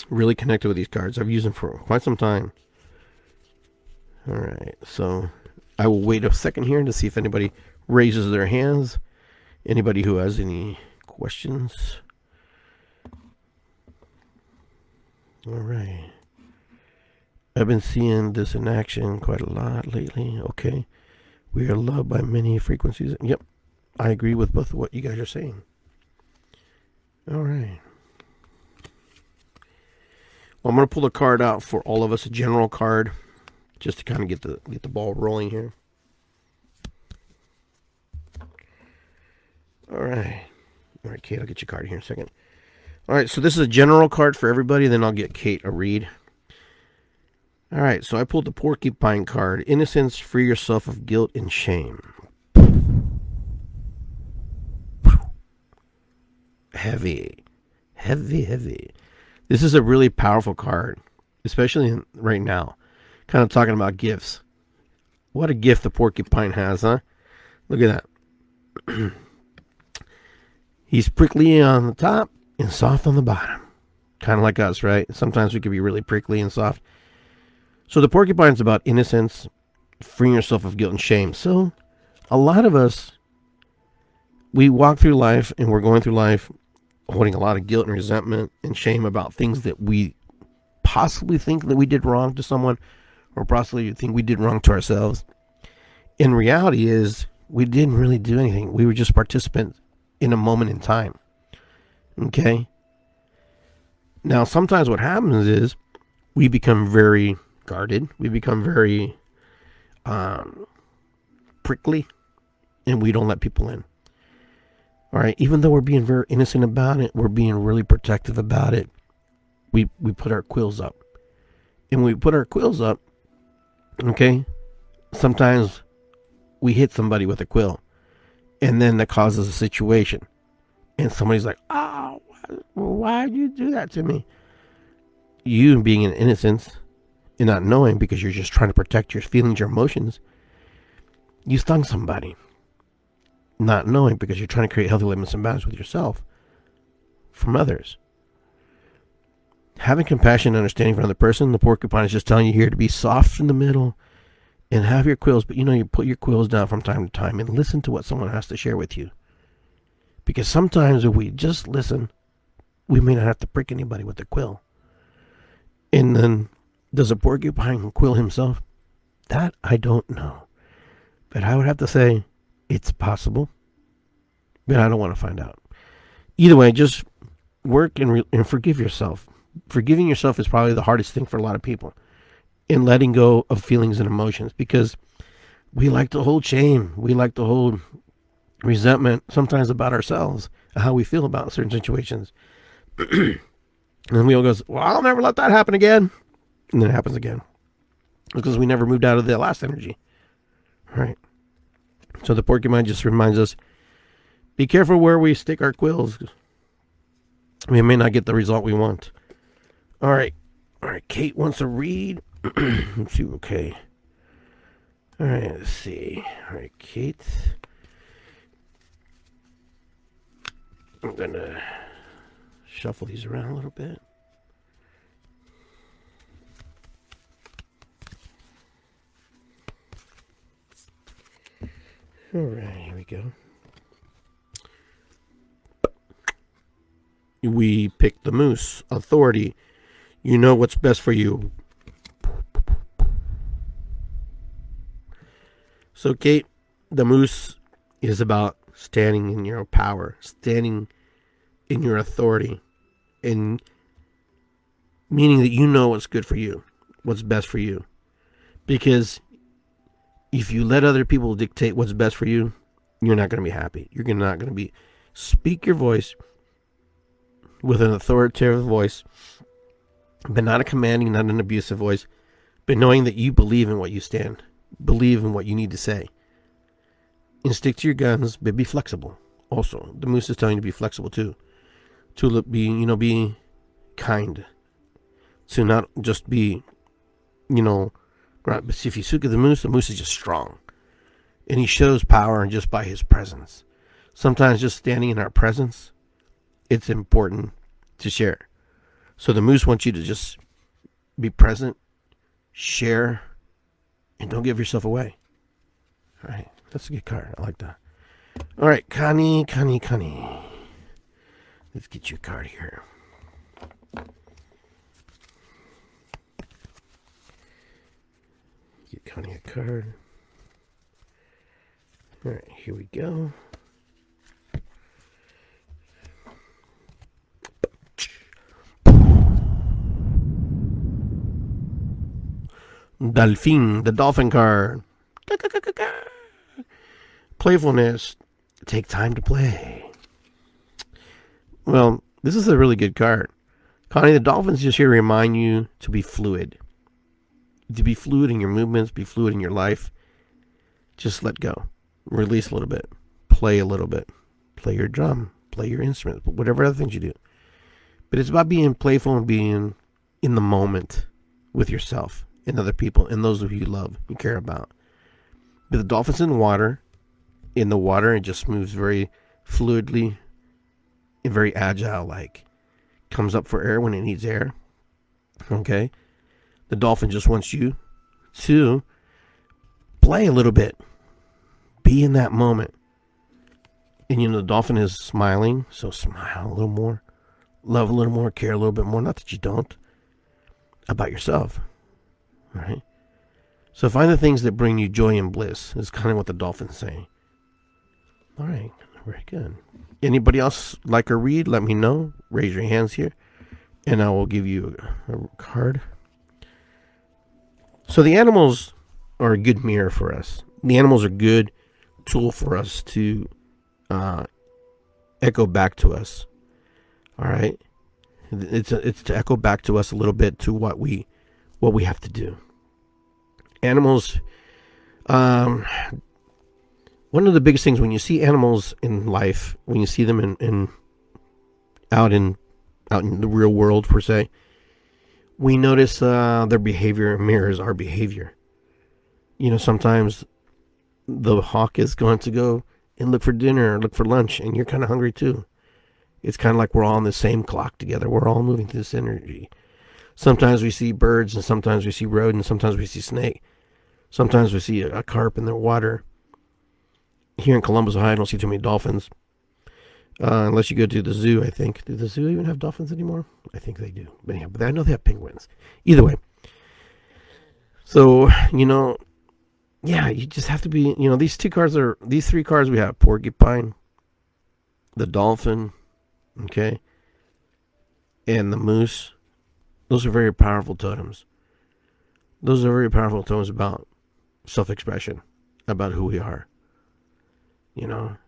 Really connected with these cards. I've used them for quite some time. All right, so I will wait a second here to see if anybody raises their hands. Anybody who has any questions. All right. I've been seeing this in action quite a lot lately. Okay. We are loved by many frequencies. Yep. I agree with both of what you guys are saying. All right. Well, I'm going to pull a card out for all of us, a general card, just to kind of get the ball rolling here. All right. All right, Kate, I'll get your card here in a second. All right, so this is a general card for everybody. Then I'll get Kate a read. All right, so I pulled the porcupine card. Innocence, free yourself of guilt and shame. Heavy. This is a really powerful card, especially right now. Kind of talking about gifts. What a gift the porcupine has, huh? Look at that. He's prickly on the top and soft on the bottom. Kind of like us, right? Sometimes we can be really prickly and soft. So the porcupine's about innocence, freeing yourself of guilt and shame. So a lot of us, we walk through life and we're going through life holding a lot of guilt and resentment and shame about things that we possibly think that we did wrong to someone, or possibly think we did wrong to ourselves. In reality is we didn't really do anything. We were just participants in a moment in time. Okay? Now, sometimes what happens is we become very guarded. We become very prickly, and we don't let people in. All right? Even though we're being very innocent about it, we're being really protective about it, we put our quills up. And when we put our quills up, okay, sometimes we hit somebody with a quill, and then that causes a situation. And somebody's like, oh, why did you do that to me? You being in innocence and not knowing, because you're just trying to protect your feelings, your emotions, you stung somebody. Not knowing, because you're trying to create healthy limits and boundaries with yourself from others. Having compassion and understanding for another person, the porcupine is just telling you here to be soft in the middle and have your quills, but you put your quills down from time to time and listen to what someone has to share with you. Because sometimes if we just listen, we may not have to prick anybody with a quill. And then, does a porcupine quill himself? That I don't know. But I would have to say it's possible. But I don't want to find out. Either way, just work and forgive yourself. Forgiving yourself is probably the hardest thing for a lot of people. In letting go of feelings and emotions. Because we like to hold shame. We like to hold resentment sometimes about ourselves. How we feel about certain situations. And we all goes, well, I'll never let that happen again. And then it happens again. Because we never moved out of the last energy. All right. So the porcupine just reminds us, be careful where we stick our quills. We may not get the result we want. All right. All right. Kate wants to read. Let's see. Okay. All right. Let's see. All right, Kate. I'm going to shuffle these around a little bit. All right, here we go. We picked the moose. Authority. You know what's best for you. So, Kate, the moose is about standing in your power, standing in your authority, and meaning that you know what's good for you, what's best for you. Because if you let other people dictate what's best for you, you're not going to be happy. You're not going to be. Speak your voice with an authoritative voice, but not a commanding, not an abusive voice, but knowing that you believe in what you stand, believe in what you need to say, and stick to your guns, but be flexible. Also, the moose is telling you to be flexible too, to be kind, to not just be, right. But if you look at the moose is just strong, and he shows power just by his presence. Sometimes just standing in our presence, it's important to share. So the moose wants you to just be present, share, and don't give yourself away. All right, that's a good card. I like that. All right, Connie. Let's get you a card here. Get Connie a card. All right, here we go. Delphine, the dolphin card. Playfulness. Take time to play. Well, this is a really good card. Connie, the dolphin's just here to remind you to be fluid. To be fluid in your movements, be fluid in your life. Just let go. Release a little bit. Play a little bit. Play your drum. Play your instrument. Whatever other things you do. But it's about being playful and being in the moment with yourself and other people and those who you love, you care about. But the dolphin's in the water, it just moves very fluidly and very agile, like comes up for air when it needs air. Okay? The dolphin just wants you to play a little bit. Be in that moment. And the dolphin is smiling, so smile a little more. Love a little more, care a little bit more. Not that you don't. About yourself. All right? So find the things that bring you joy and bliss. Is kind of what the dolphin's saying. All right. Very good. Anybody else like a read? Let me know. Raise your hands here. And I will give you a card. So the animals are a good mirror for us. The animals are a good tool for us to echo back to us. All right, it's to echo back to us a little bit to what we have to do. Animals, one of the biggest things when you see animals in life, when you see them out in the real world per se, we notice their behavior mirrors our behavior. Sometimes the hawk is going to go and look for dinner or look for lunch, and you're kind of hungry too. It's kind of like we're all on the same clock together. We're all moving through this energy. Sometimes we see birds, and sometimes we see rodents, sometimes we see snake. Sometimes we see a carp in the water. Here in Columbus, Ohio, I don't see too many dolphins. Unless you go to the zoo, I think. Do the zoo even have dolphins anymore? I think they do. But yeah, but I know they have penguins. Either way. So, yeah, you just have to be, these three cards we have, porcupine, the dolphin, okay, and the moose. Those are very powerful totems. Those are very powerful totems about self-expression, about who we are, and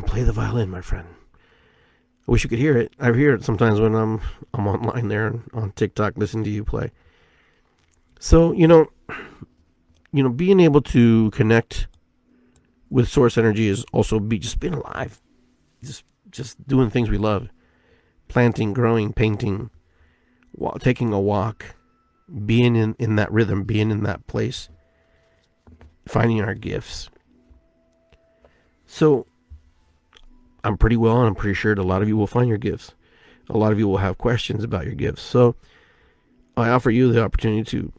play the violin, my friend. I wish you could hear it. I hear it sometimes when I'm online there on TikTok, listening to you play. So, being able to connect with source energy is also just being alive. Just doing things we love. Planting, growing, painting, taking a walk, being in that rhythm, being in that place, finding our gifts. So, I'm pretty sure that a lot of you will find your gifts. A lot of you will have questions about your gifts. So, I offer you the opportunity to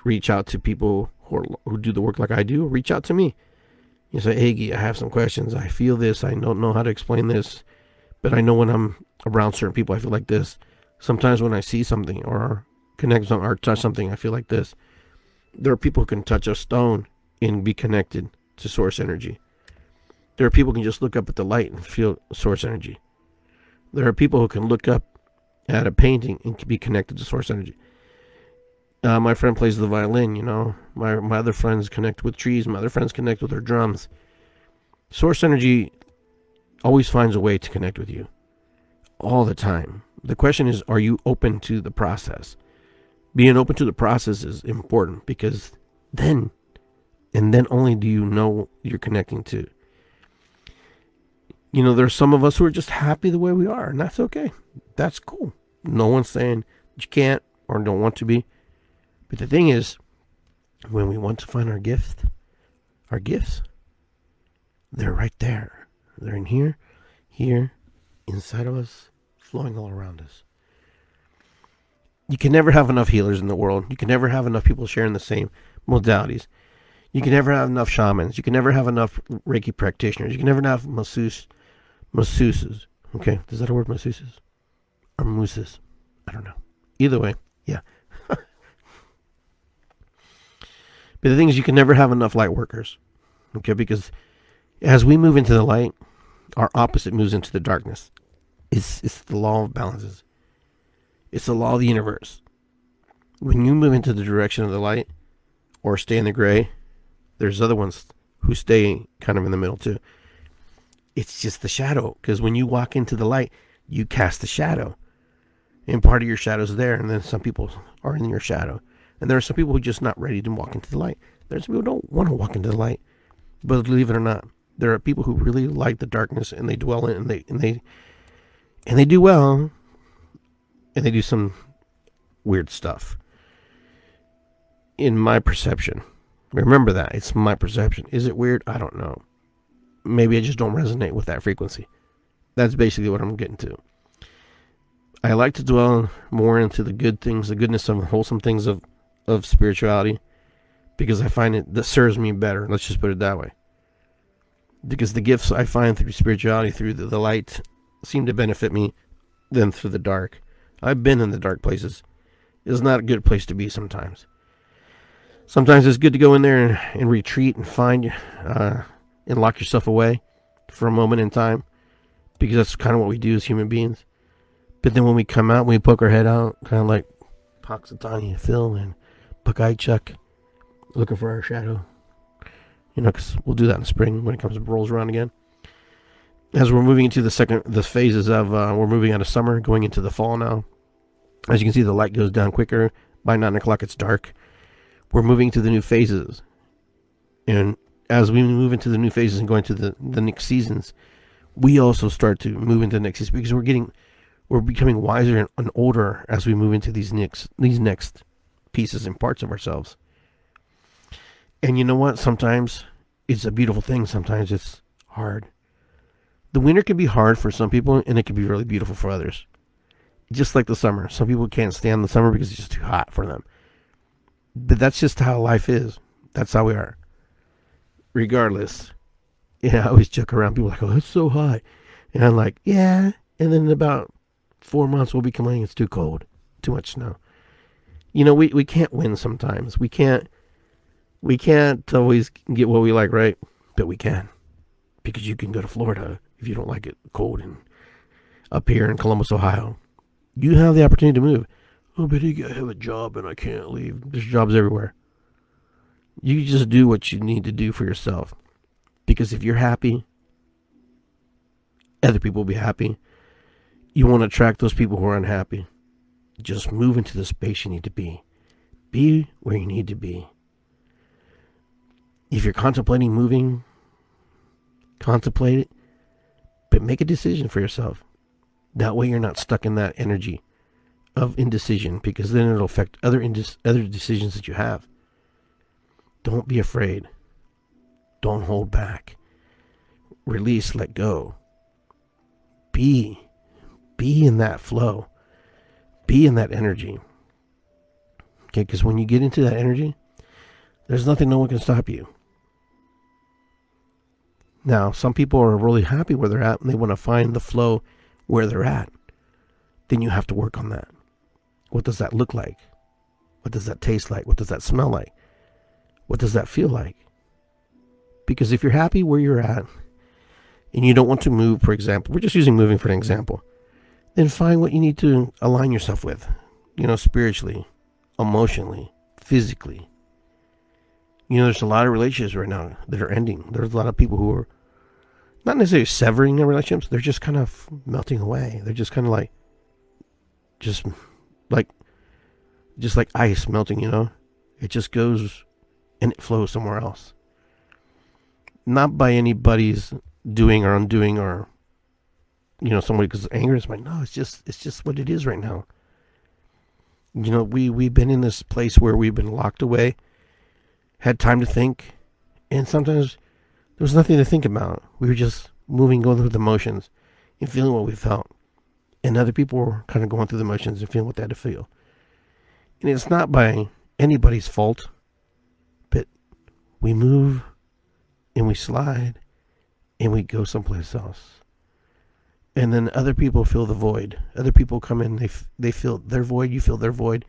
reach out to people who do the work like I do. Reach out to me. You say, hey, Iggy, I have some questions. I feel this. I don't know how to explain this. But I know when I'm around certain people, I feel like this. Sometimes when I see something or connect with something or touch something, I feel like this. There are people who can touch a stone and be connected to source energy. There are people who can just look up at the light and feel source energy. There are people who can look up at a painting and be connected to source energy. My friend plays the violin, My other friends connect with trees. My other friends connect with their drums. Source energy always finds a way to connect with you. All the time. The question is, are you open to the process? Being open to the process is important because then, and then only do you know you're connecting to. There's some of us who are just happy the way we are, and that's okay. That's cool. No one's saying you can't or don't want to be. But the thing is, when we want to find our gifts, they're right there. They're in here, inside of us, flowing all around us. You can never have enough healers in the world. You can never have enough people sharing the same modalities. You can never have enough shamans. You can never have enough Reiki practitioners. You can never have masseuses. Okay, is that a word, masseuses? Or mooses? I don't know. Either way, yeah. But the thing is, you can never have enough light workers. Okay, because as we move into the light, our opposite moves into the darkness. It's the law of balances. It's the law of the universe. When you move into the direction of the light or stay in the gray, there's other ones who stay kind of in the middle too. It's just the shadow, because when you walk into the light, You cast the shadow. And part of your shadow is there, and then some people are in your shadow. And there are some people who are just not ready to walk into the light. There's some people who don't want to walk into the light. But believe it or not, there are people who really like the darkness, and they dwell in it, and they do well, and they do some weird stuff. In my perception. Remember that. It's my perception. Is it weird? I don't know. Maybe I just don't resonate with that frequency. That's basically what I'm getting to. I like to dwell more into the good things, the goodness of wholesome things of spirituality, because I find it that serves me better. Let's just put it that way. Because the gifts I find through spirituality, through the light, seem to benefit me than through the dark. I've been in the dark places. It's not a good place to be sometimes. Sometimes it's good to go in there and retreat and find and lock yourself away for a moment in time, because that's kind of what we do as human beings. But then when we come out, we poke our head out, kind of like Puxatani and Phil and Buckeye Chuck, looking for our shadow. Because we'll do that in the spring when it rolls around again. As we're moving into the phases of, we're moving out of summer, going into the fall now. As you can see, the light goes down quicker. By 9 o'clock, it's dark. We're moving to the new phases. And as we move into the new phases and go into the next seasons, we also start to move into the next season, because we're becoming wiser and older as we move into these next pieces and parts of ourselves. And you know what? Sometimes it's a beautiful thing. Sometimes it's hard. The winter can be hard for some people, and it can be really beautiful for others. Just like the summer. Some people can't stand the summer because it's just too hot for them. But that's just how life is. That's how we are. Regardless. I always joke around. People are like, oh, it's so hot. And I'm like, yeah. And then in about 4 months, we'll be complaining it's too cold. Too much snow. We can't win sometimes. We can't always get what we like, right? But we can. Because you can go to Florida if you don't like it cold, and up here in Columbus, Ohio. You have the opportunity to move. Oh, but I have a job and I can't leave. There's jobs everywhere. You just do what you need to do for yourself. Because if you're happy, other people will be happy. You want to attract those people who are unhappy. Just move into the space you need to be. Be where you need to be. If you're contemplating moving, contemplate it, but make a decision for yourself. That way you're not stuck in that energy of indecision, because then it'll affect other decisions that you have. Don't be afraid. Don't hold back. Release, let go. Be in that flow. Be in that energy. Okay, because when you get into that energy, there's nothing no one can stop you. Now, some people are really happy where they're at, and they want to find the flow where they're at. Then you have to work on that. What does that look like? What does that taste like? What does that smell like? What does that feel like? Because if you're happy where you're at, and you don't want to move, for example, we're just using moving for an example, then find what you need to align yourself with, spiritually, emotionally, physically. There's a lot of relationships right now that are ending. There's a lot of people who are not necessarily severing their relationships. They're just kind of melting away. They're just kind of like ice melting, It just goes and it flows somewhere else. Not by anybody's doing or undoing, or, somebody because anger is like, no, it's just what it is right now. We've been in this place where we've been locked away, had time to think, and sometimes there was nothing to think about. We were just moving, going through the motions and feeling what we felt. And other people were kind of going through the motions and feeling what they had to feel. And it's not by anybody's fault, but we move and we slide and we go someplace else. And then other people feel the void. Other people come in, they feel their void, you feel their void.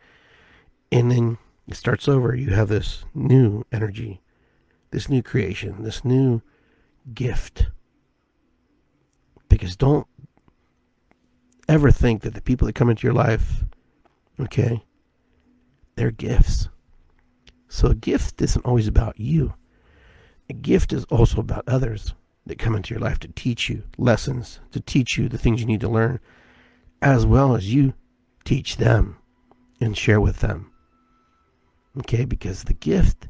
And then it starts over. You have this new energy, this new creation, this new gift. Because don't ever think that the people that come into your life, okay, they're gifts. So a gift isn't always about you. A gift is also about others that come into your life to teach you lessons, to teach you the things you need to learn, as well as you teach them and share with them. Okay, because the gift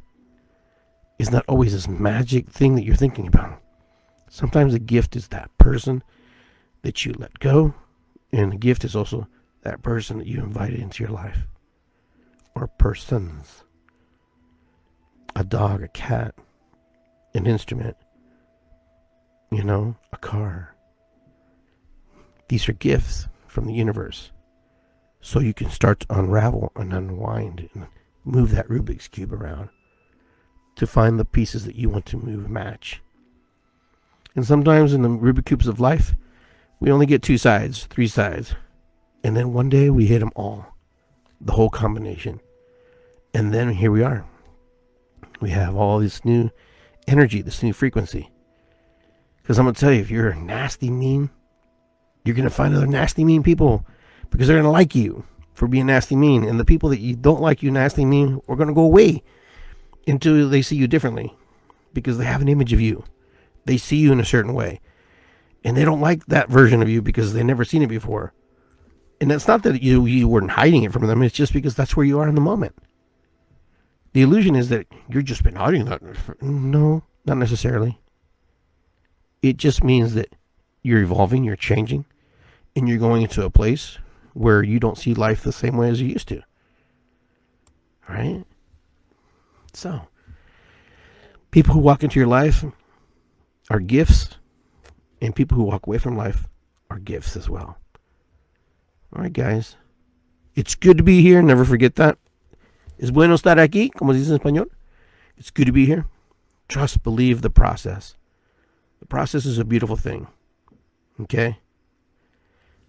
is not always this magic thing that you're thinking about. Sometimes the gift is that person that you let go, and the gift is also that person that you invited into your life. Or persons. A dog, a cat, an instrument, a car. These are gifts from the universe. So you can start to unravel and unwind and move that Rubik's Cube around to find the pieces that you want to move, match. And sometimes in the Rubik's Cubes of life, we only get 2 sides, 3 sides. And then one day we hit them all. The whole combination. And then here we are. We have all this new energy, this new frequency. Because I'm going to tell you, if you're nasty mean, you're going to find other nasty mean people. Because they're going to like you for being nasty mean. And the people that you don't like you nasty mean are going to go away until they see you differently. Because they have an image of you. They see you in a certain way. And they don't like that version of you because they've never seen it before. And that's not that you weren't hiding it from them. It's just because that's where you are in the moment. The illusion is that you've just been hiding that. No, not necessarily. It just means that you're evolving, you're changing, and you're going into a place where you don't see life the same way as you used to. Right? So, people who walk into your life are gifts, and people who walk away from life are gifts as well. All right, guys. It's good to be here. Never forget that. Es bueno estar aquí, como se dice en español. It's good to be here. Trust, believe the process. The process is a beautiful thing. Okay?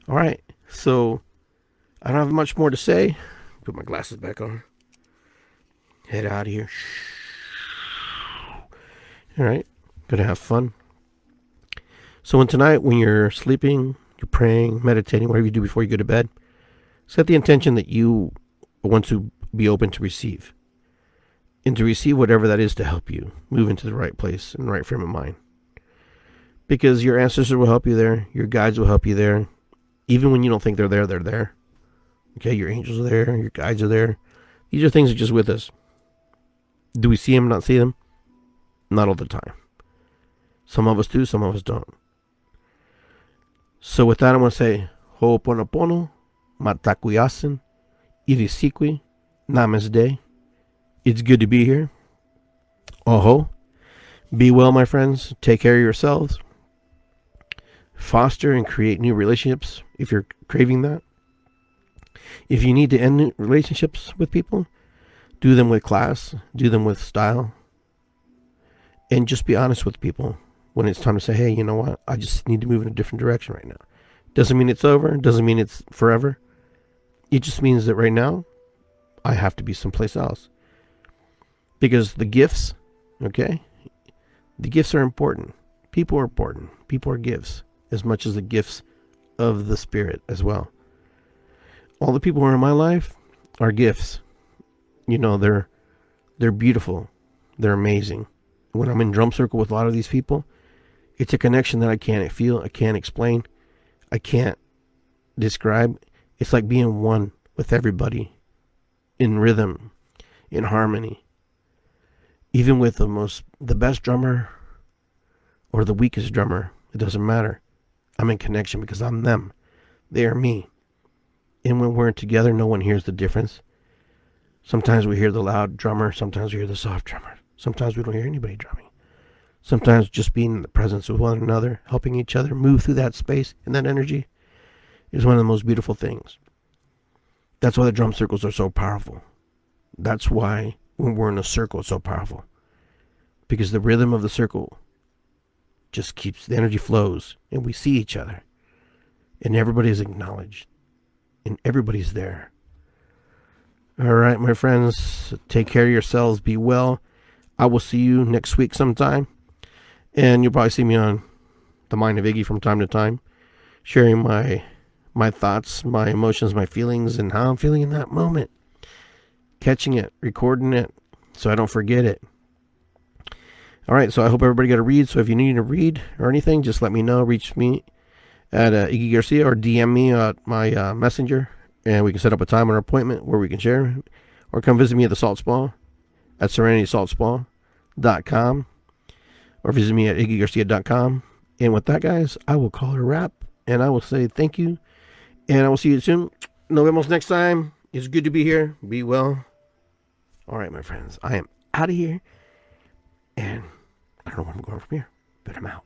All right. So, I don't have much more to say. Put my glasses back on. Head out of here. All right. Gonna have fun. So, tonight, when you're sleeping, you're praying, meditating, whatever you do before you go to bed, set the intention that you want to be open to receive. And to receive whatever that is to help you move into the right place and the right frame of mind. Because your ancestors will help you there. Your guides will help you there. Even when you don't think they're there, they're there. Okay, your angels are there. Your guides are there. These are things that are just with us. Do we see them, not see them? Not all the time. Some of us do, some of us don't. So with that, I'm going to say, Ho'oponopono, Matakuyasin, Irisikwi, Namaste. It's good to be here. Oho. Be well, my friends. Take care of yourselves. Foster and create new relationships if you're craving that. If you need to end relationships with people, do them with class, do them with style, and just be honest with people when it's time to say, hey, you know what? I just need to move in a different direction right now. Doesn't mean it's over. Doesn't mean it's forever. It just means that right now, I have to be someplace else. Because the gifts, okay? The gifts are important. People are important. People are gifts as much as the gifts of the spirit as well. All the people who are in my life are gifts. They're beautiful. They're amazing. When I'm in drum circle with a lot of these people, it's a connection that I can't feel, I can't explain, I can't describe. It's like being one with everybody in rhythm, in harmony. Even with the best drummer or the weakest drummer, it doesn't matter. I'm in connection because I'm them. They are me. And when we're together, no one hears the difference. Sometimes we hear the loud drummer. Sometimes we hear the soft drummer. Sometimes we don't hear anybody drumming. Sometimes just being in the presence of one another, helping each other move through that space and that energy is one of the most beautiful things. That's why the drum circles are so powerful. That's why when we're in a circle, it's so powerful. Because the rhythm of the circle just keeps, the energy flows, and we see each other. And everybody is acknowledged. And everybody's there. All right, my friends, take care of yourselves. Be well. I will see you next week sometime. And you'll probably see me on The Mind of Iggy from time to time, sharing my thoughts, my emotions, my feelings, and how I'm feeling in that moment. Catching it, recording it, so I don't forget it. All right, so I hope everybody got a read. So if you need to read or anything, just let me know. Reach me at Iggy Garcia, or DM me at my messenger, and we can set up a time and an appointment where we can share, or come visit me at the Salt Spa at serenitysaltspa.com, or visit me at iggygarcia.com. And with that, guys, I will call it a wrap, and I will say thank you, and I will see you soon. Nos vemos next time. It's good to be here. Be well. All right, my friends, I am out of here, and I don't know where I'm going from here, but I'm out.